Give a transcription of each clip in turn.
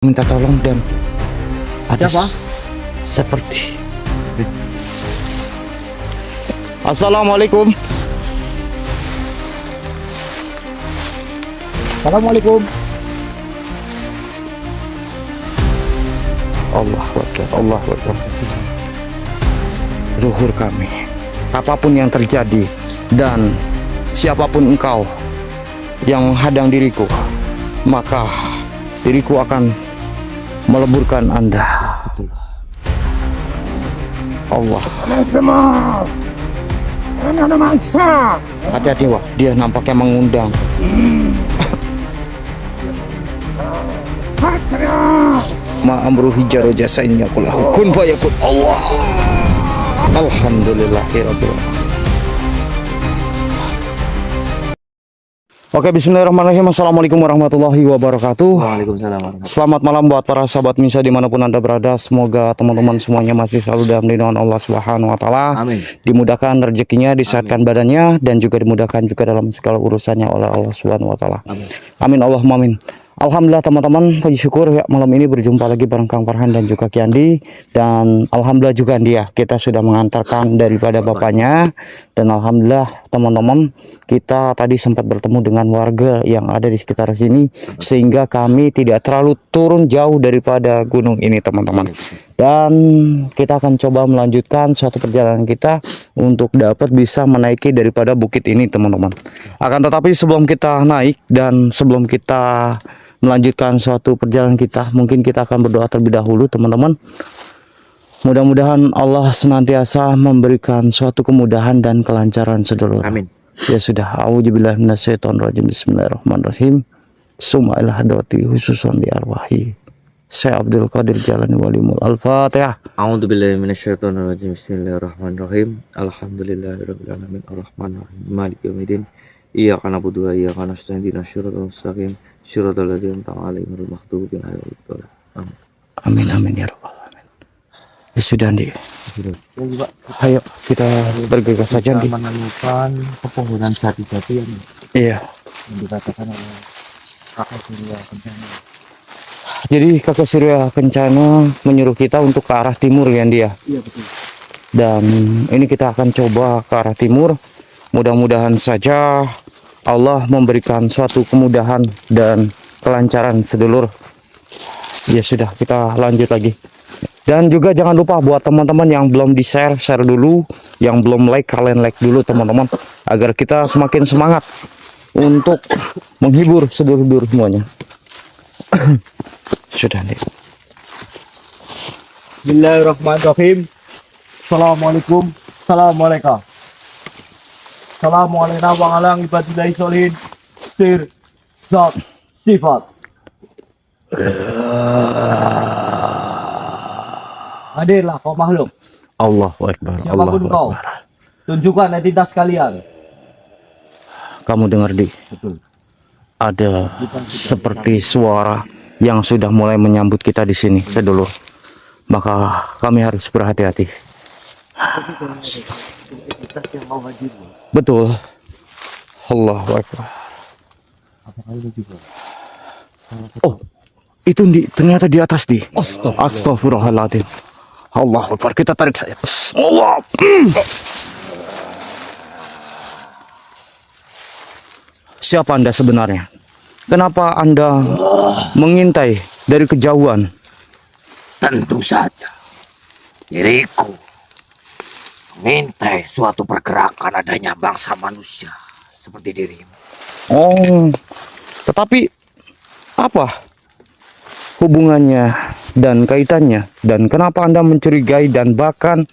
minta tolong dan ada Siapa? seperti. Assalamualaikum. Assalamualaikum. Allah Akbar, Allah Akbar. Luhur kami, apapun yang terjadi dan siapapun engkau yang hadang diriku, maka diriku akan meleburkan Anda. Allah. Hati-hati wah, dia nampaknya mengundang. Ma amru hijaro jasainya kulahu kun fayakun. Allah. Alhamdulillahirabbil alamin. Oke, bismillahirrahmanirrahim. Assalamualaikum warahmatullahi wabarakatuh. Waalaikumsalam. Selamat malam buat para sahabat Misa dimanapun Anda berada. Semoga teman-teman semuanya masih selalu dalam lindungan Allah Subhanahu wa Ta'ala. Amin. Dimudahkan rezekinya, disehatkan badannya, dan juga dimudahkan juga dalam segala urusannya oleh Allah Subhanahu wa Ta'ala. Amin. Amin Allahumma amin. Alhamdulillah teman-teman, puji syukur ya, malam ini berjumpa lagi bareng Kang Farhan dan juga Kiandi. Dan alhamdulillah juga dia, kita sudah mengantarkan daripada bapaknya. Dan alhamdulillah teman-teman, kita tadi sempat bertemu dengan warga yang ada di sekitar sini, sehingga kami tidak terlalu turun jauh daripada gunung ini teman-teman. Dan kita akan coba melanjutkan suatu perjalanan kita untuk dapat bisa menaiki daripada bukit ini teman-teman. Akan tetapi sebelum kita naik dan sebelum kita melanjutkan suatu perjalanan kita, mungkin kita akan berdoa terlebih dahulu teman-teman. Mudah-mudahan Allah senantiasa memberikan suatu kemudahan dan kelancaran sedulur. Amin. Ya sudah, auzubillahi minasyaitonirrajim. Bismillahirrahmanirrahim. Summa ila hadrati khususan di arwahi Syekh Abdul Qadir Jalani Walimul. Al-Fatihah. A'udzubillahi minasyaitonirrajim. Bismillahirrahmanirrahim. Alhamdulillahirabbil alamin arrahmanirrahim maliki yaumiddin. Iyyaka na'budu wa iyyaka nasta'in ihdinas siratal mustaqim siratal ladzina an'amta 'alaihim ghairil maghdubi 'alaihim waladdallin. Amin. Amin amin ya rabbal alamin. Ya sudah Andi. Ayo kita bergegas saja Andi. Menemukan pepohonan jati-jati yang Iya. dikatakan oleh Kakak Surya Kencana. Jadi Kakak Surya Kencana menyuruh kita untuk ke arah timur ya Andi ya. Iya betul. Dan ini kita akan coba ke arah timur. Mudah-mudahan saja Allah memberikan suatu kemudahan dan kelancaran sedulur. Ya sudah, kita lanjut lagi. Dan juga jangan lupa buat teman-teman yang belum di-share, share dulu. Yang belum like, kalian like dulu teman-teman, agar kita semakin semangat untuk menghibur sedulur-sedulur semuanya. Sudah nih. Bismillahirrahmanirrahim. Assalamualaikum. Assalamualaikum. Assalamualaikum wa ala ibadillahi sholihin. Sir zat sifat. Hadirlah kau makhluk. Allahu Akbar. Siapapun kau, tunjukkan identitas kalian. Kamu dengar di? Betul. Ada seperti suara yang sudah mulai menyambut kita di sini, sedulur. Maka kami harus berhati-hati. Identitas yang mau hadir. Betul. Allahu Akbar. Apakah itu juga? Oh, itu di ternyata di atas di. Astagfirullahaladzim. Allahu Akbar. Kita tarik saja. Allah. Siapa Anda sebenarnya? Kenapa Anda mengintai dari kejauhan? Tentu saja diriku mengintai suatu pergerakan adanya bangsa manusia seperti dirimu. Oh, tetapi apa hubungannya dan kaitannya? Dan kenapa Anda mencurigai dan bahkan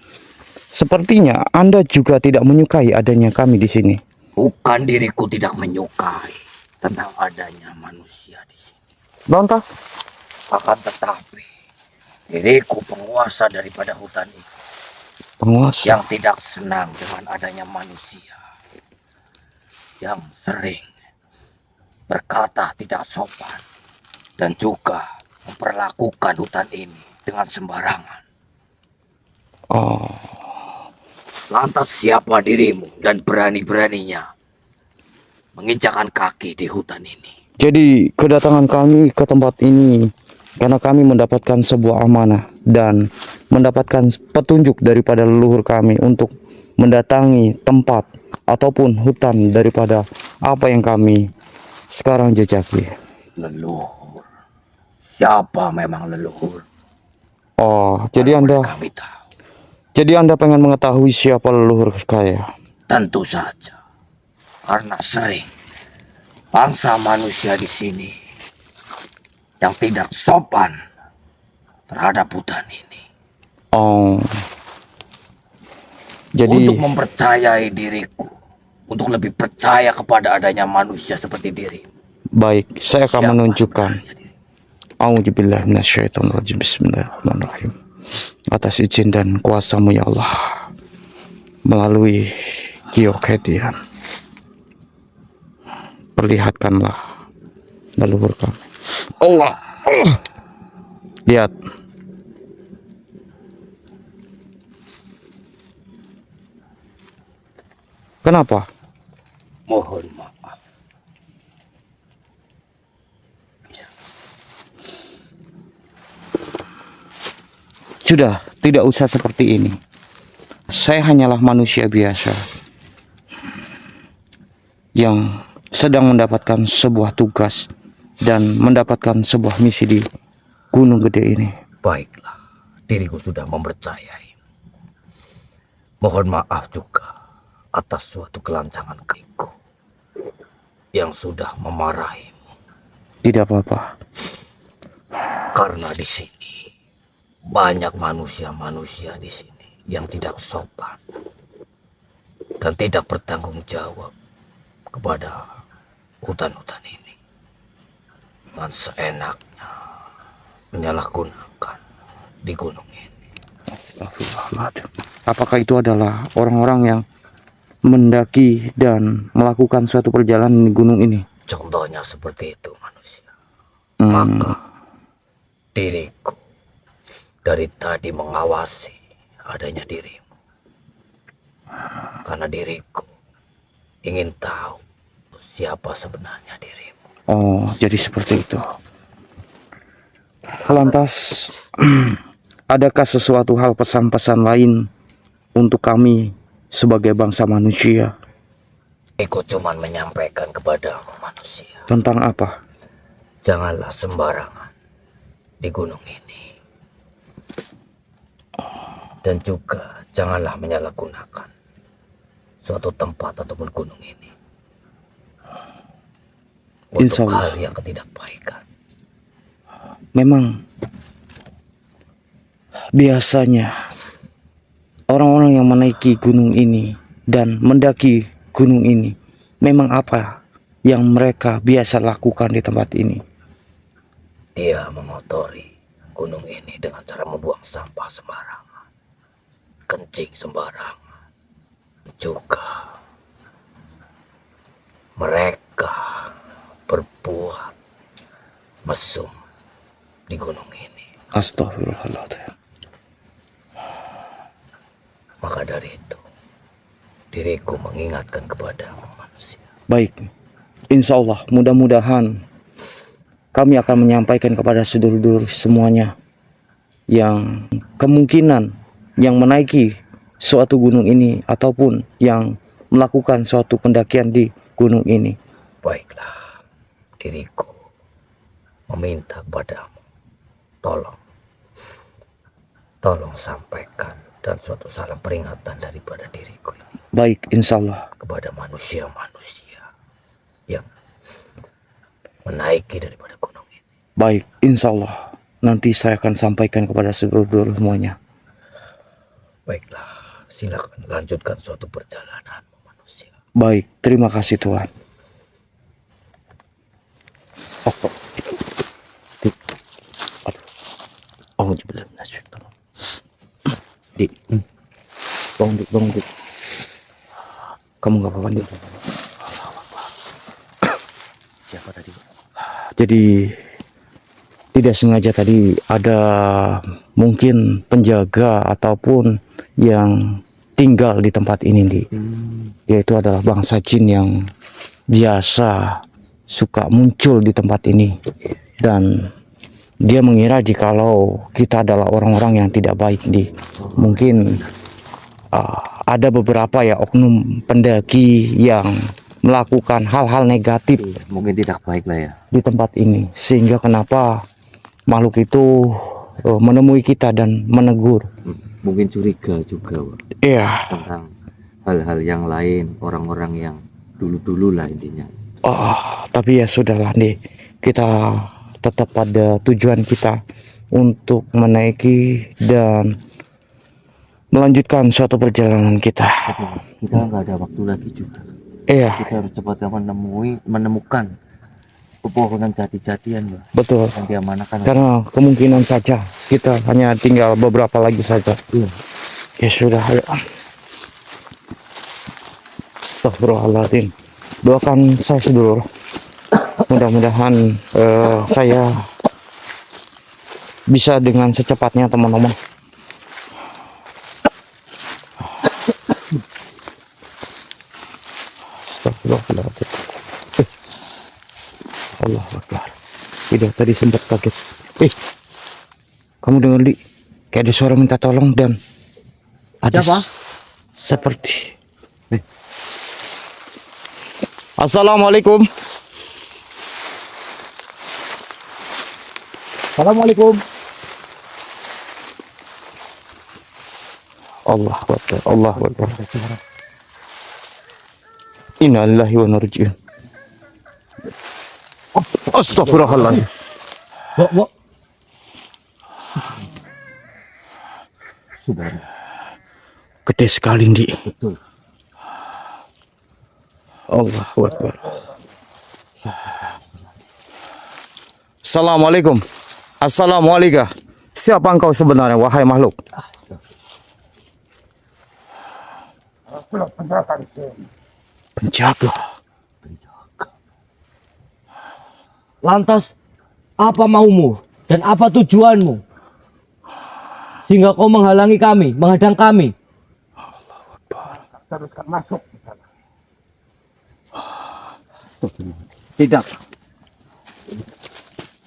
sepertinya Anda juga tidak menyukai adanya kami di sini? Bukan diriku tidak menyukai tentang adanya manusia di sini. Lantas? Akan tetapi diriku penguasa daripada hutan ini Penguasa. yang tidak senang dengan adanya manusia yang sering berkata tidak sopan dan juga memperlakukan hutan ini dengan sembarangan. Oh, Lantas siapa dirimu dan berani-beraninya menginjakan kaki di hutan ini? jadi kedatangan kami ke tempat ini karena kami mendapatkan sebuah amanah dan mendapatkan petunjuk daripada leluhur kami untuk mendatangi tempat ataupun hutan daripada apa yang kami sekarang jejaki. Leluhur. Siapa memang leluhur? Oh, Kami tahu. jadi Anda pengen mengetahui siapa leluhur saya? Tentu saja. Karena sering bangsa manusia di sini yang tidak sopan terhadap hutan ini. Oh, jadi Untuk mempercayai diriku, untuk lebih percaya kepada adanya manusia seperti dirimu. baik, saya akan Siapa menunjukkan. sebenarnya dirimu? A'udzubillahi minasyaitonirrajim. Bismillahirrahmanirrahim. Atas izin dan kuasa-Mu ya Allah, melalui Kiok Hedian, perlihatkanlah leluhur kami. Allah. Lihat. Kenapa? Mohon maaf. Sudah, tidak usah seperti ini. Saya hanyalah manusia biasa yang sedang mendapatkan sebuah tugas dan mendapatkan sebuah misi di Gunung Gede ini. Baiklah, diriku sudah mempercayai. Mohon maaf juga atas suatu kelancangan diriku yang sudah memarahimu. Tidak apa-apa. Karena di sini banyak manusia-manusia di sini yang tidak sopan dan tidak bertanggung jawab kepada hutan-hutan ini, dan seenaknya menyalahgunakan di gunung ini. Astagfirullahaladzim. Apakah itu adalah orang-orang yang mendaki dan melakukan suatu perjalanan di gunung ini? Contohnya seperti itu manusia. Maka diriku dari tadi mengawasi adanya dirimu, karena diriku ingin tahu siapa sebenarnya dirimu. Oh, jadi seperti itu. Lantas, adakah sesuatu hal pesan-pesan lain untuk kami sebagai bangsa manusia? Aku cuma menyampaikan kepadamu manusia, Tentang apa? janganlah sembarangan di gunung ini. Dan juga janganlah menyalahgunakan suatu tempat ataupun gunung ini Insya untuk Allah. hal yang ketidakbaikan. Memang biasanya orang-orang yang menaiki gunung ini dan mendaki gunung ini, memang apa yang mereka biasa lakukan di tempat ini? Dia mengotori gunung ini dengan cara membuang sampah sembarangan, kencing sembarangan. Juga mereka berbuat mesum di gunung ini. Astagfirullahaladzim. Maka dari itu, diriku mengingatkan kepadamu manusia. Baik, insya Allah mudah-mudahan kami akan menyampaikan kepada sedulur-sedulur semuanya yang kemungkinan yang menaiki suatu gunung ini ataupun yang melakukan suatu pendakian di gunung ini. Baiklah, diriku meminta padamu, tolong sampaikan dan suatu salam peringatan daripada diriku ini Baik, insya Allah. kepada manusia-manusia yang menaiki daripada gunung ini. Baik, insya Allah. Nanti saya akan sampaikan kepada sedulur-sedulur semuanya. Baiklah, silakan lanjutkan suatu perjalanan manusia. Baik, terima kasih Tuhan. Dik, bangun dik. Kamu nggak apa-apa dik. Siapa tadi? Jadi tidak sengaja tadi ada mungkin penjaga ataupun yang tinggal di tempat ini dik. Yaitu adalah bangsa jin yang biasa suka muncul di tempat ini dan dia mengira jikalau kita adalah orang-orang yang tidak baik di. Mungkin ada beberapa ya oknum pendaki yang melakukan hal-hal negatif Mungkin tidak baik lah ya. di tempat ini, sehingga kenapa makhluk itu menemui kita dan menegur. Mungkin curiga juga, Pak, Iya. tentang hal-hal yang lain, orang-orang yang dulu-dulu lah intinya. Tapi ya sudahlah nih, kita tetap pada tujuan kita untuk menaiki dan melanjutkan suatu perjalanan kita. Kita nggak ada waktu lagi juga. Iya, Kita harus cepat menemukan pepohonan jati-jatian, Pak, betul. yang diamanahkan. Karena kemungkinan saja kita hanya tinggal beberapa lagi saja. Iya. Ya sudah, ayo. Astagfirullahaladzim. Doakan saya sedulur. Mudah-mudahan saya bisa dengan secepatnya, teman-teman. Astagfirullahaladzim. Allahu Akbar. Tidak, tadi sempat kaget. Kamu dengar, Li? Kayak ada suara minta tolong dan ada Siapa? seperti. Assalamualaikum. Assalamualaikum. Allahu Akbar. Allahu Akbar. Innalillahi wa inna ilaihi raji'un. Astagfirullahaladzim. Bok. Subhanallah. Gede sekali, Ndi. Betul. Allahu Akbar. Assalamualaikum. Assalamualaikum. Siapa engkau sebenarnya, wahai makhluk? Penjaga. Lantas apa maumu dan apa tujuanmu? Sehingga kau menghalangi kami, menghadang kami. Teruskan masuk. Tidak.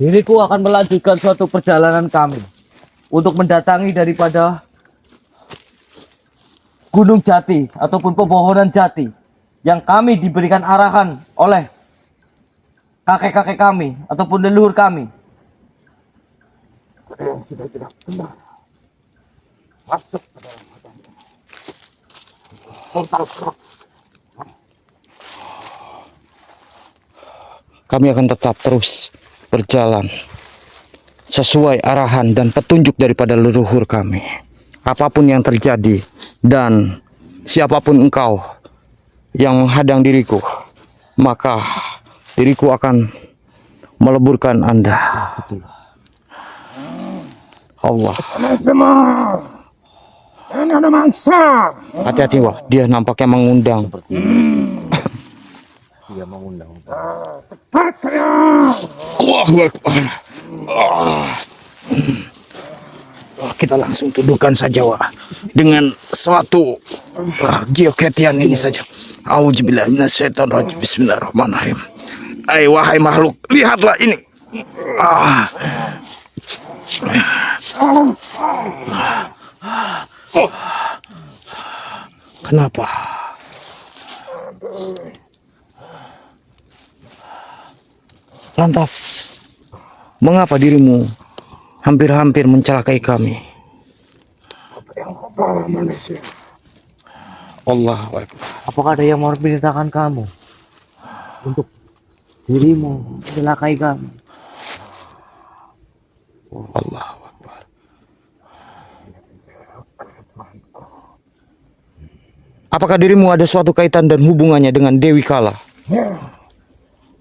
Diriku akan melanjutkan suatu perjalanan kami untuk mendatangi daripada Gunung Jati ataupun pepohonan jati yang kami diberikan arahan oleh kakek-kakek kami ataupun leluhur kami. Yang sudah tidak benar. Masuk ke dalam hutan ini. Mental kerak. Kami akan tetap terus berjalan sesuai arahan dan petunjuk daripada leluhur kami. Apapun yang terjadi dan siapapun engkau yang menghadang diriku, maka diriku akan meleburkan Anda. Allah. Semua. Ini ada mangsa. Hati-hati, wah, dia nampaknya mengundang. Dia mengundang. Cepat ya. Allahu Akbar. Kita langsung tuduhkan saja, wah, dengan suatu geoketian ini saja. Auzubillahi minasyaitonirrajim. Bismillahirrahmanirrahim. Wahai makhluk, lihatlah ini. Kenapa? Lantas, mengapa dirimu hampir-hampir mencelakai kami? Apa yang kau bawa manusia? Allahu Akbar. Apakah ada yang mau memerintahkan kamu untuk dirimu mencelakai kami? Allahu Akbar. Apakah dirimu ada suatu kaitan dan hubungannya dengan Dewi Kala? Ya.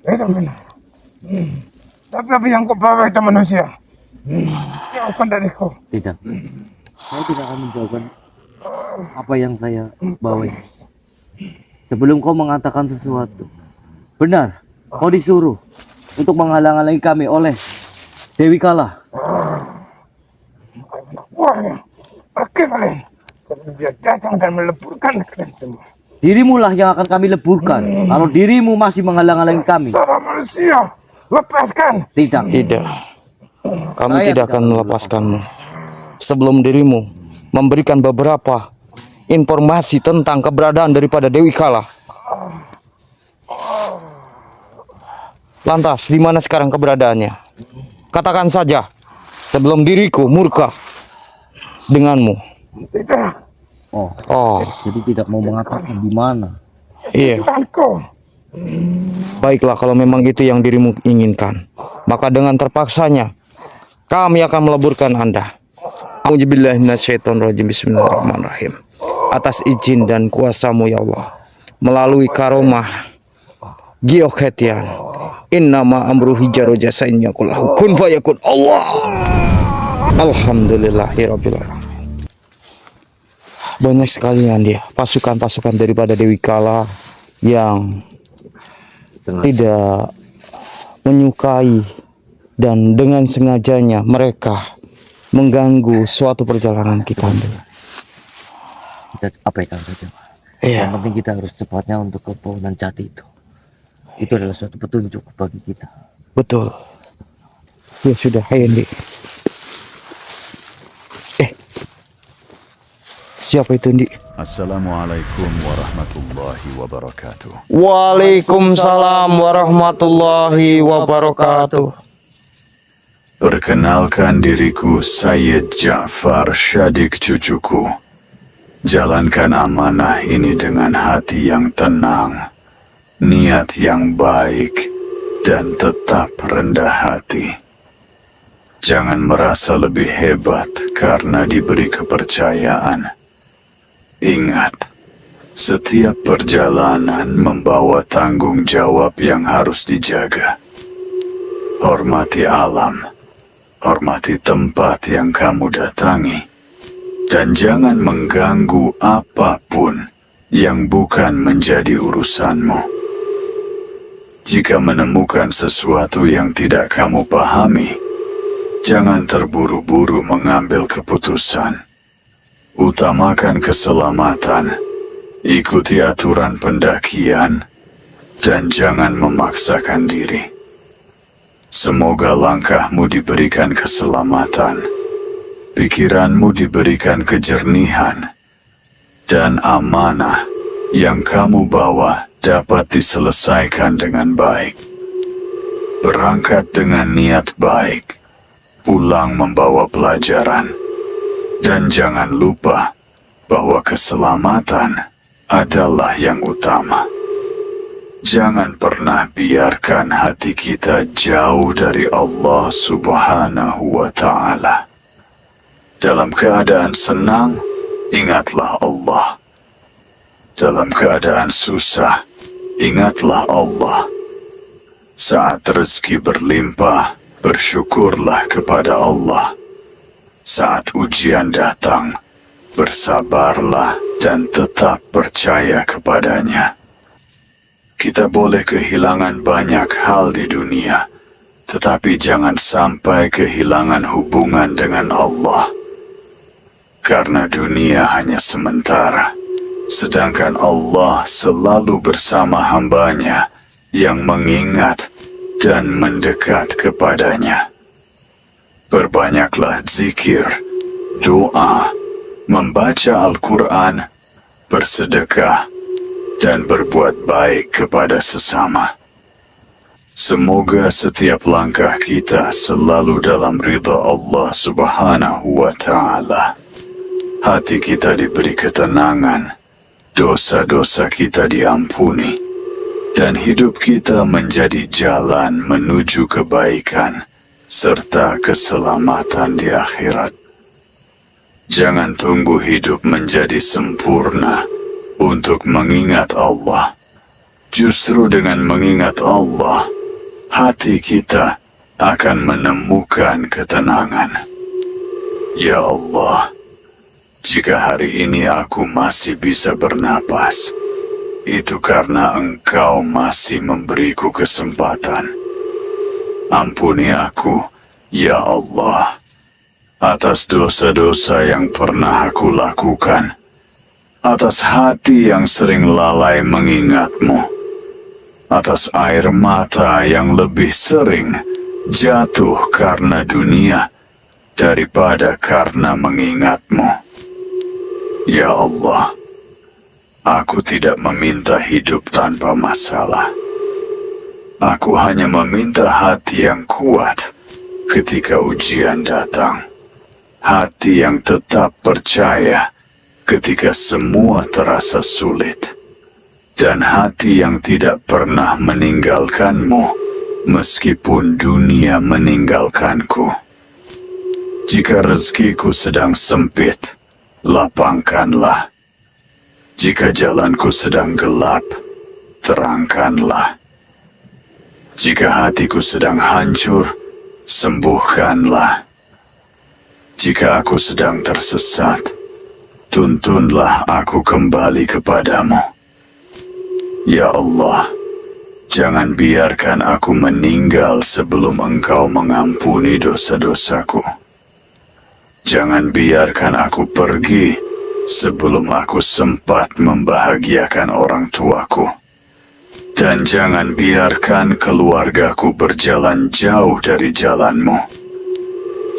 Itu benar. Tapi apa yang kau bawa itu manusia? Jauhkan dariku. Tidak. Saya tidak akan menjawabkan apa yang saya bawa ini. Sebelum kau mengatakan sesuatu. Benar, kau disuruh untuk menghalang-halangi kami oleh Dewi Kala. Wah, pergi kalian. Sebelum dia datang dan meleburkan kalian semua. Dirimulah yang akan kami leburkan. Kalau dirimu masih menghalang-halangi kami. Saudara manusia, lepaskan. Tidak. Tidak. Kami Saya tidak akan melepaskanmu sebelum dirimu memberikan beberapa informasi tentang keberadaan daripada Dewi Kala. Lantas, di mana sekarang keberadaannya? Katakan saja sebelum diriku murka denganmu. Tidak, Oh, Jadi tidak mau mengatakan di mana. iya. Tuanku. Baiklah, kalau memang itu yang dirimu inginkan, maka dengan terpaksanya kami akan meleburkan Anda. Auzubillahi minasyaitonirrajim. Bismillahirrahmanirrahim. Atas izin dan kuasa-Mu ya Allah, melalui karomah Geokhetian, innama amru hijaru jasain yakulahu kun fayakun. Allah. Alhamdulillahirabbil alamin. Banyak sekalian dia pasukan-pasukan daripada Dewi Kala yang tidak menyukai dan dengan sengajanya mereka mengganggu suatu perjalanan kita. Kita abaikan saja, Pak. Iya, Yang penting kita harus cepatnya untuk ke Pohonan Jati itu. Itu adalah suatu petunjuk bagi kita. betul. Ya sudah, ayo Andi. Siapa itu Andi? Assalamualaikum warahmatullahi wabarakatuh. Waalaikumsalam warahmatullahi wabarakatuh. Perkenalkan diriku Sayyid Ja'far Syadik cucuku. Jalankan amanah ini dengan hati yang tenang, niat yang baik, dan tetap rendah hati. Jangan merasa lebih hebat karena diberi kepercayaan. Ingat, setiap perjalanan membawa tanggung jawab yang harus dijaga. Hormati alam, hormati tempat yang kamu datangi, dan jangan mengganggu apapun yang bukan menjadi urusanmu. Jika menemukan sesuatu yang tidak kamu pahami, jangan terburu-buru mengambil keputusan. Utamakan keselamatan, ikuti aturan pendakian, dan jangan memaksakan diri. Semoga langkahmu diberikan keselamatan, pikiranmu diberikan kejernihan, dan amanah yang kamu bawa dapat diselesaikan dengan baik. Berangkat dengan niat baik, pulang membawa pelajaran. Dan jangan lupa bahwa keselamatan adalah yang utama. Jangan pernah biarkan hati kita jauh dari Allah Subhanahu wa Ta'ala. Dalam keadaan senang, ingatlah Allah. Dalam keadaan susah, ingatlah Allah. Saat rezeki berlimpah, bersyukurlah kepada Allah. Saat ujian datang, bersabarlah dan tetap percaya kepadanya. Kita boleh kehilangan banyak hal di dunia, tetapi jangan sampai kehilangan hubungan dengan Allah. Karena dunia hanya sementara, sedangkan Allah selalu bersama hambanya yang mengingat dan mendekat kepadanya. Perbanyaklah zikir, doa, membaca Al-Quran, bersedekah, dan berbuat baik kepada sesama. Semoga setiap langkah kita selalu dalam ridha Allah Subhanahu wa Ta'ala. Hati kita diberi ketenangan, dosa-dosa kita diampuni, dan hidup kita menjadi jalan menuju kebaikan serta keselamatan di akhirat. Jangan tunggu hidup menjadi sempurna untuk mengingat Allah. Justru dengan mengingat Allah, hati kita akan menemukan ketenangan. Ya Allah, jika hari ini aku masih bisa bernapas, itu karena Engkau masih memberiku kesempatan. Ampuni aku, ya Allah, atas dosa-dosa yang pernah aku lakukan, atas hati yang sering lalai mengingat-Mu, atas air mata yang lebih sering jatuh karena dunia daripada karena mengingatmu. Ya Allah, aku tidak meminta hidup tanpa masalah. Aku hanya meminta hati yang kuat ketika ujian datang. Hati yang tetap percaya ketika semua terasa sulit. Dan hati yang tidak pernah meninggalkanmu meskipun dunia meninggalkanku. Jika rezekiku sedang sempit, lapangkanlah. Jika jalanku sedang gelap, terangkanlah. Jika hatiku sedang hancur, sembuhkanlah. Jika aku sedang tersesat, tuntunlah aku kembali kepadamu. Ya Allah, jangan biarkan aku meninggal sebelum Engkau mengampuni dosa-dosaku. Jangan biarkan aku pergi sebelum aku sempat membahagiakan orang tuaku. Dan jangan biarkan keluargaku berjalan jauh dari jalan-Mu.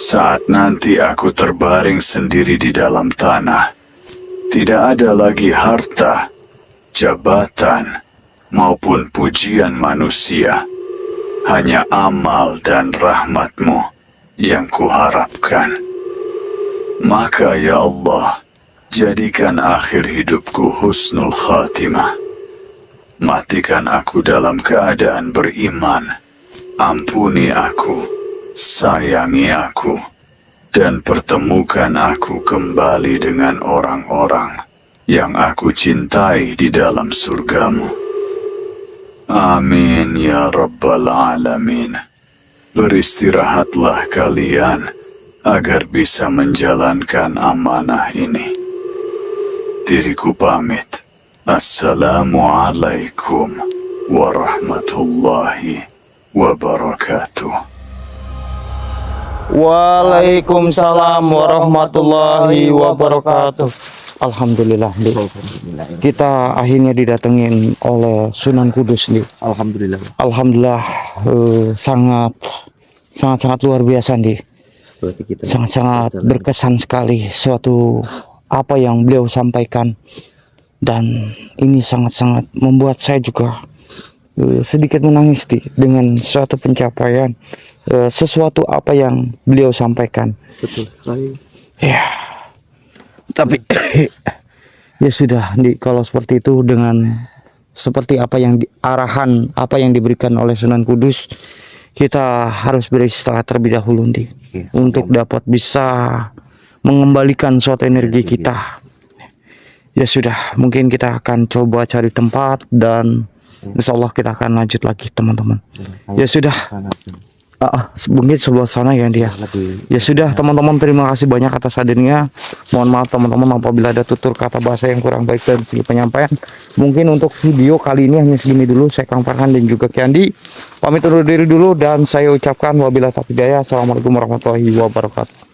Saat nanti aku terbaring sendiri di dalam tanah, tidak ada lagi harta, jabatan, maupun pujian manusia. Hanya amal dan rahmat-Mu yang kuharapkan. Maka ya Allah, jadikan akhir hidupku husnul khatimah. Matikan aku dalam keadaan beriman. Ampuni aku, sayangi aku, dan pertemukan aku kembali dengan orang-orang yang aku cintai di dalam surgamu. Amin ya Rabbal Alamin. Beristirahatlah kalian agar bisa menjalankan amanah ini. Diriku pamit. Assalamualaikum warahmatullahi wabarakatuh. Waalaikumsalam warahmatullahi wabarakatuh. Alhamdulillah, Di. Kita akhirnya didatengin oleh Sunan Kudus, Di. Alhamdulillah. Alhamdulillah, sangat luar biasa, Di. Berarti kita Sangat berkesan sekali suatu apa yang beliau sampaikan, dan ini sangat membuat saya juga sedikit menangis, Di, dengan suatu pencapaian, sesuatu apa yang beliau sampaikan. betul sekali. Ya, tapi ya sudah, Di, kalau seperti itu, dengan seperti apa yang arahan apa yang diberikan oleh Sunan Kudus, kita harus beristirahat terlebih dahulu, Di, untuk dapat bisa mengembalikan suatu energi kita. Ya sudah, mungkin kita akan coba cari tempat dan insya Allah kita akan lanjut lagi, teman-teman. Ya sudah, mungkin sebelah sana ya, dia. Ya sudah, teman-teman, terima kasih banyak atas hadirnya. Mohon maaf teman-teman apabila ada tutur kata bahasa yang kurang baik dari segi penyampaian. Mungkin untuk video kali ini hanya segini dulu. Saya Kang Farhan dan juga Kiandi pamit undur diri dulu, dan saya ucapkan wabillahi taufiq hidayah. Assalamualaikum warahmatullahi wabarakatuh.